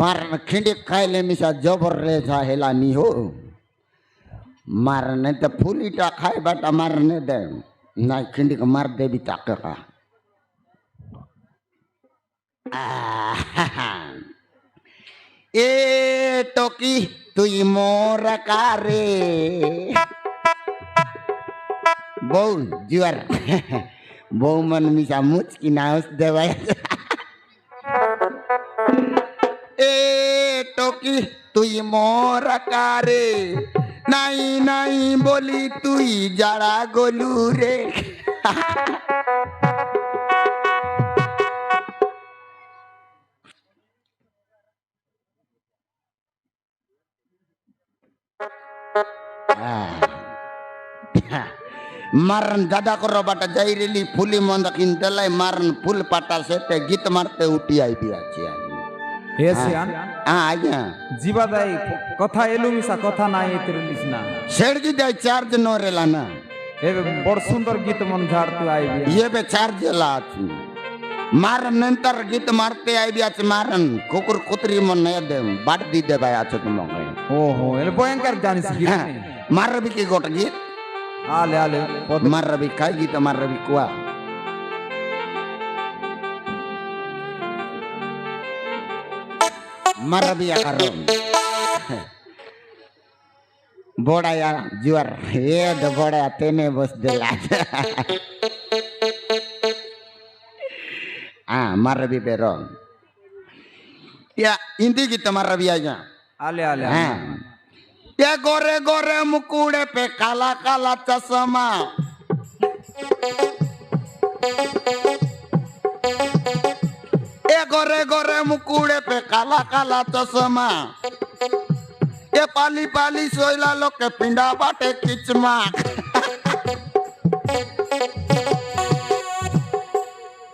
मारन खिंडी खाइले मिसा जबर रे हेला नी हो मारने तो फूलीटा खाए बाटा मारने दे ना खिंडी को मार दे भी ताक का ए टोकी तुई मोर कारे बौ जुआर बौ मन मिसा मुचकी नाउस देवाय ए टोकी तुई मोर कारे नहीं नहीं बोली तुई जड़ा गोलू रे मारन दादा को रोबाटा जाई रेली फुली मंद किंतलाई मारन फुल पाटा से ते गीत मारते उठी आई भी अच्छी हे सियान आज्ञा जीवा दाई कथा एलु मिसा कथा ना एतिर लिसना सेडगी दाई चार्ज नो रेला ना ए बड़ सुंदर गीत मन झाड़तु आई भी ये बे चार्ज लाच मारन नंतर गीत मारते आई भी अच्छ मारन कुकुर कुतरी मन नय दे बाट दी दे भाई अच्छ तुम ओहो एले भयंकर जानिस गीत मार रवि की गोट गीत आले आले मार रवि काय गीत मार रवि कुआ मार रवि आकारो बोड़ा या जुआर ये द बोड़ा तेने बस देला मार रवि पेरो या इंदी गीत मार रवि आजा आले आले ये गोरे गोरे मुकुड़े पे काला काला चश्मा ये गोरे गोरे मुकुड़े पे काला काला चश्मा ये पाली पाली सोइला लोग के पिंडा बाटे किचमा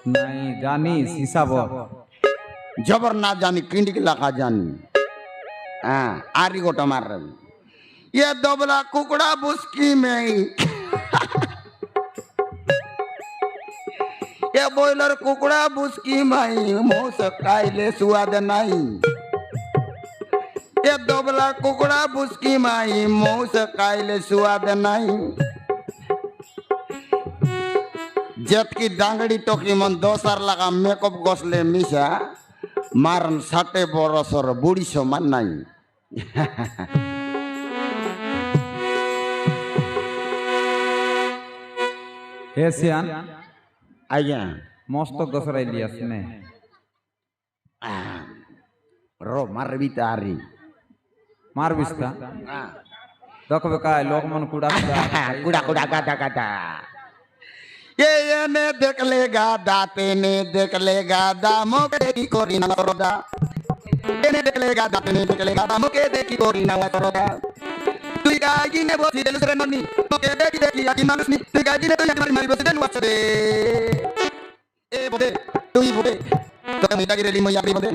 नहीं जानी सीसा बो जबर ना जानी किंडी की लगा जानी आरी गोटा मार रही ये दोबला कुकड़ा बुस्की में ये बॉयलर कुकड़ा बुस्की में मोस काइले सुआद नहीं ये दोबला कुकड़ा बुस्की में मोस काइले सुआद नहीं जत की दांगड़ी टोकी मन दोसर लगा मेकअप गोसले मिसा मारन साटे बरसर बुढ़ी सो मान नहीं हे सियान आज्ञा मस्त गसराई लियास ने रो मार भी तारी मार बिस्ता देखबे का लोक मन कुड़ा कुड़ा कुड़ा गाता गाता ये ने देख लेगा दाते ने देख लेगा दामो के की कोरी ना करोदा ये ने देख लेगा दाते ने देख लेगा दामो के देखी कोरी ना करोदा तू गागी ने बोसी देलु सरे ननी तो के देखी देखी आकी मानुसनी तू गागी ने तो या मारी मारी बोसी देलु वाचदे ए बोदे तू ही बोदे तो मी गागी रेली मैं यात्री बोदे